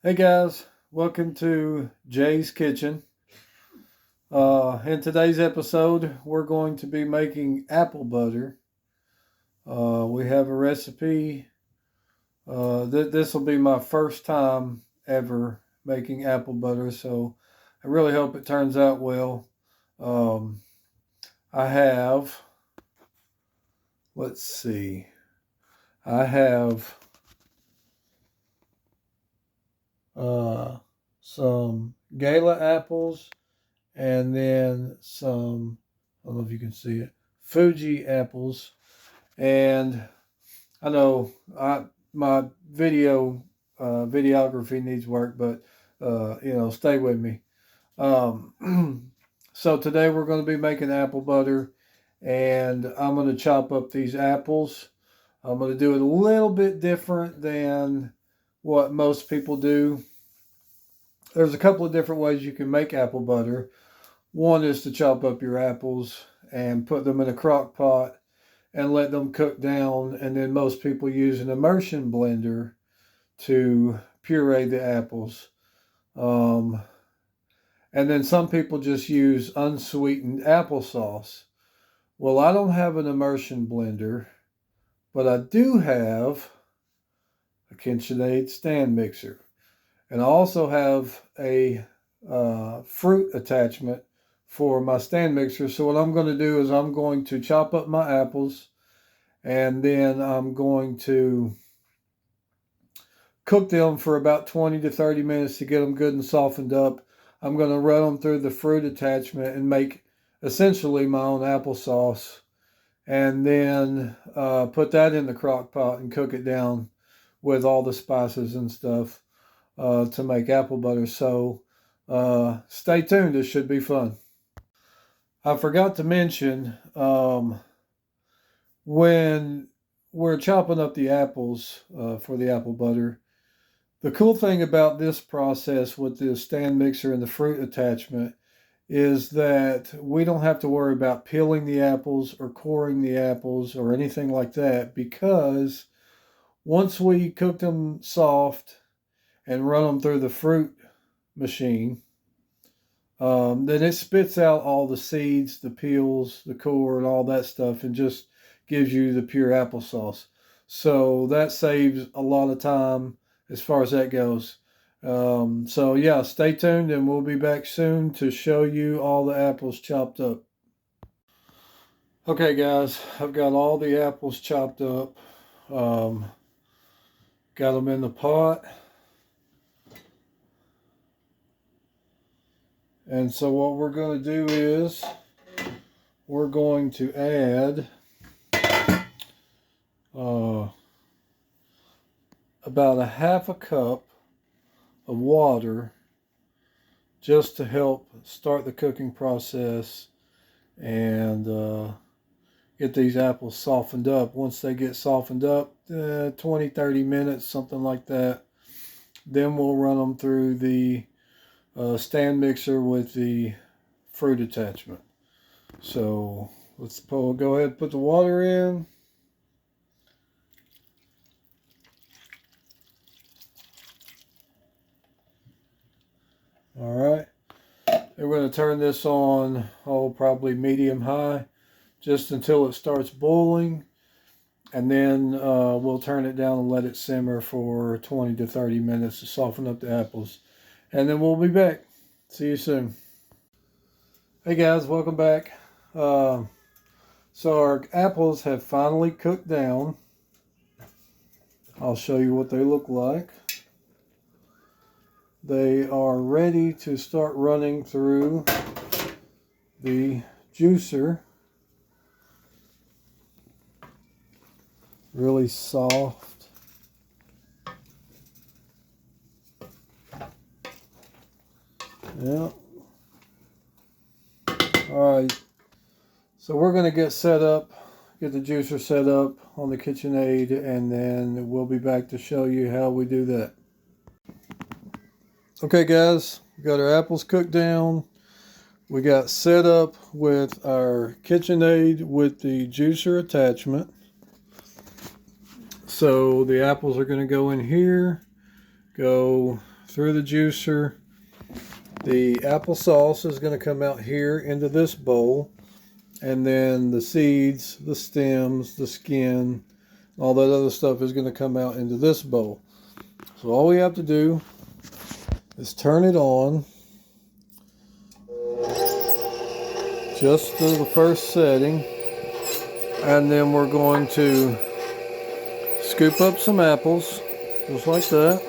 Hey guys, welcome to Jay's Kitchen. In today's episode, we're going to be making apple butter. We have a recipe. This will be my first time ever making apple butter, so I really hope it turns out well. Um, I have, let's see, I have uh, some Gala apples and then some, I don't know if you can see it, Fuji apples. And I know my videography needs work, but stay with me. So today we're going to be making apple butter, and I'm going to chop up these apples. I'm going to do it a little bit different than what most people do. There's a couple of different ways you can make apple butter. One is to chop up your apples and put them in a crock pot and let them cook down. And then most people use an immersion blender to puree the apples. Um, and then some people just use unsweetened applesauce. Well, I don't have an immersion blender, but I do have a KitchenAid stand mixer. And I also have a fruit attachment for my stand mixer. So what I'm going to do is I'm going to chop up my apples, and then I'm going to cook them for about 20 to 30 minutes to get them good and softened up. I'm going to run them through the fruit attachment and make essentially my own applesauce, and then put that in the crock pot and cook it down with all the spices and stuff to make apple butter. So stay tuned, it should be fun. I forgot to mention, when we're chopping up the apples for the apple butter, the cool thing about this process with the stand mixer and the fruit attachment is that we don't have to worry about peeling the apples or coring the apples or anything like that, because once we cook them soft and run them through the fruit machine, then it spits out all the seeds, the peels, the core, and all that stuff, and just gives you the pure applesauce. So that saves a lot of time as far as that goes. So yeah, stay tuned, and we'll be back soon to show you all the apples chopped up. Okay, guys, I've got all the apples chopped up. Um, got them in the pot. And so what we're going to do is we're going to add about a half a cup of water just to help start the cooking process and get these apples softened up. Once they get softened up, 20, 30 minutes, something like that, then we'll run them through the stand mixer with the fruit attachment. So go ahead and put the water in. All right. And we're going to turn this on, probably medium high, just until it starts boiling. And then we'll turn it down and let it simmer for 20 to 30 minutes to soften up the apples. And then we'll be back. See you soon. Hey guys, welcome back. So our apples have finally cooked down. I'll show you what they look like. They are ready to start running through the juicer. Really soft. Yeah. Alright. So we're going to get the juicer set up on the KitchenAid, and then we'll be back to show you how we do that. Okay guys, we got our apples cooked down. We got set up with our KitchenAid with the juicer attachment. So the apples are going to go in here, go through the juicer. The applesauce is going to come out here into this bowl, and then the seeds, the stems, the skin, all that other stuff is going to come out into this bowl. So all we have to do is turn it on just to the first setting, and then we're going to scoop up some apples just like that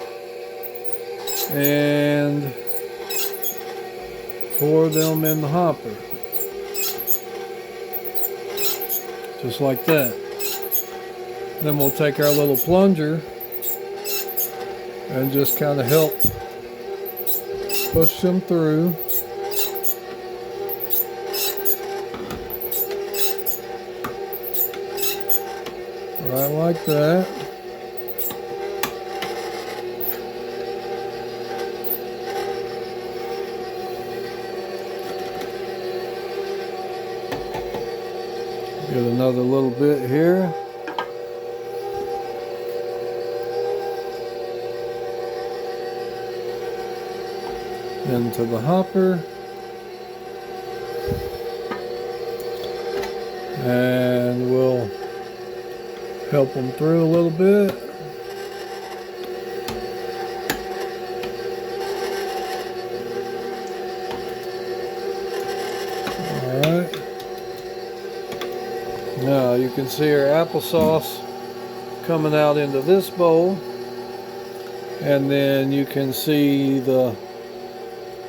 and pour them in the hopper just like that. Then we'll take our little plunger and just kind of help push them through. Right like that. Get another little bit here. Into the hopper. And we'll help them through a little bit. Alright. Now you can see our applesauce coming out into this bowl. And then you can see the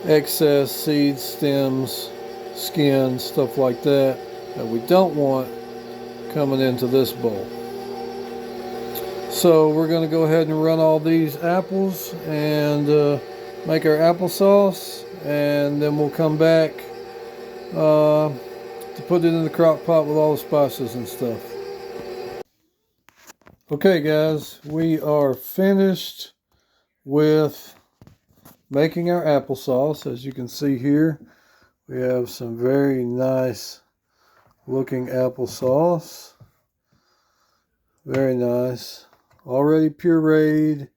excess seeds, stems, skin, stuff like that we don't want coming into this bowl. So we're going to go ahead and run all these apples and make our applesauce, and then we'll come back to put it in the crock pot with all the spices and stuff. Okay guys, we are finished with making our applesauce. As you can see here, we have some very nice looking applesauce. Very nice. Already pureed.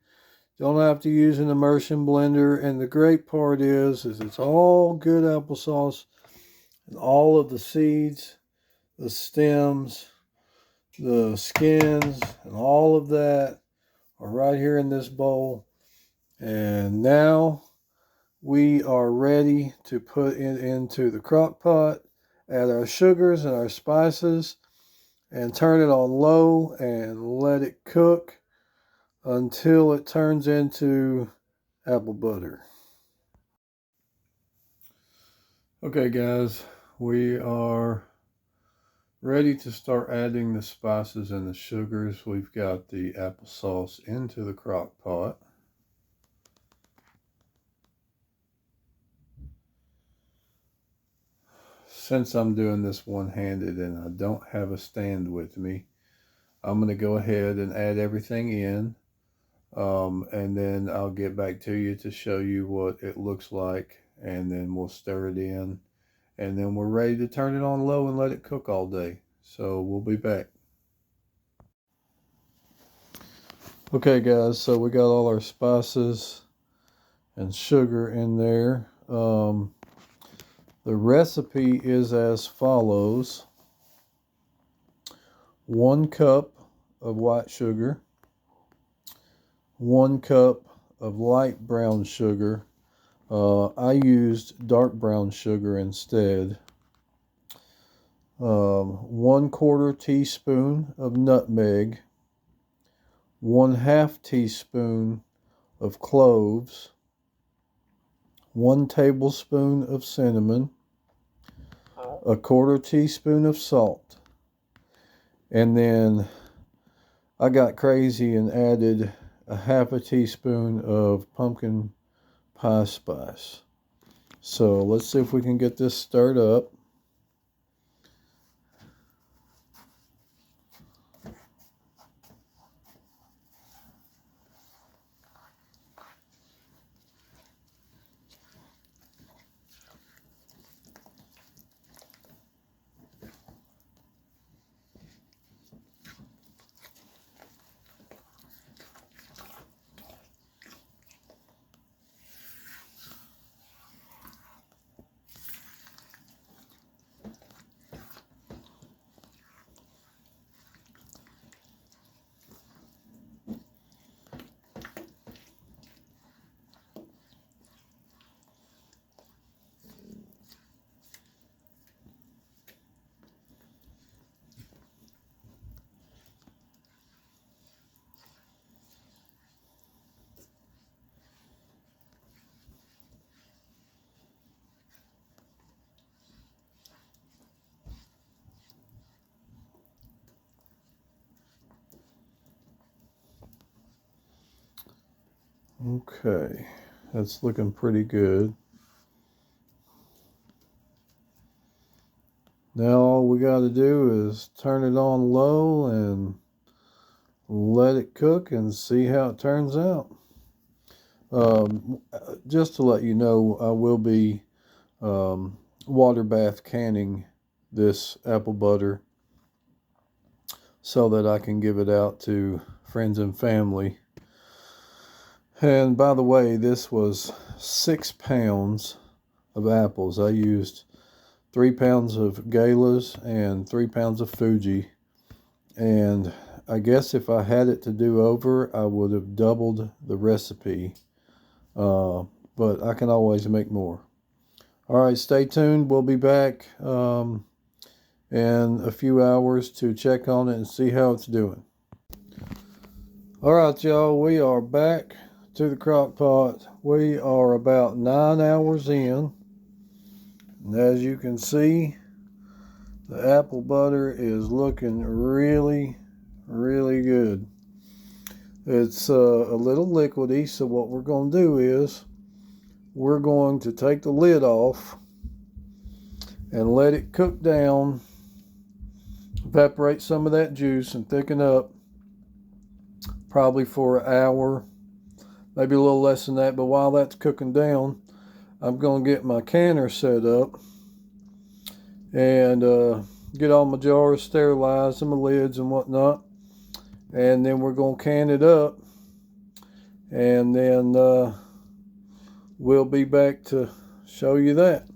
Don't have to use an immersion blender. And the great part is it's all good applesauce. And all of the seeds, the stems, the skins, and all of that are right here in this bowl. And now we are ready to put it into the crock pot, add our sugars and our spices, and turn it on low and let it cook until it turns into apple butter. Okay guys, we are ready to start adding the spices and the sugars. We've got the applesauce into the crock pot. Since I'm doing this one-handed and I don't have a stand with me, I'm going to go ahead and add everything in, and then I'll get back to you to show you what it looks like, and then we'll stir it in, and then we're ready to turn it on low and let it cook all day. So we'll be back. Okay guys, so we got all our spices and sugar in there. The recipe is as follows: 1 cup of white sugar, 1 cup of light brown sugar. I used dark brown sugar instead. 1/4 teaspoon of nutmeg, 1/2 teaspoon of cloves, 1 tablespoon of cinnamon, 1/4 teaspoon of salt. And then I got crazy and added 1/2 teaspoon of pumpkin pie spice. So let's see if we can get this stirred up. Okay, that's looking pretty good. Now all we got to do is turn it on low and let it cook and see how it turns out. Just to let you know, I will be water bath canning this apple butter so that I can give it out to friends and family. And by the way, this was 6 pounds of apples. I used 3 pounds of Galas and 3 pounds of Fuji. And I guess if I had it to do over, I would have doubled the recipe. But I can always make more. All right, stay tuned. We'll be back in a few hours to check on it and see how it's doing. All right, y'all, we are back to the crock pot. We are about 9 hours in. And as you can see, the apple butter is looking really, really good. It's a little liquidy, so what we're going to do is we're going to take the lid off and let it cook down, evaporate some of that juice and thicken up, probably for an hour, maybe a little less than that. But while that's cooking down, I'm going to get my canner set up and get all my jars sterilized and my lids and whatnot. And then we're going to can it up, and then we'll be back to show you that.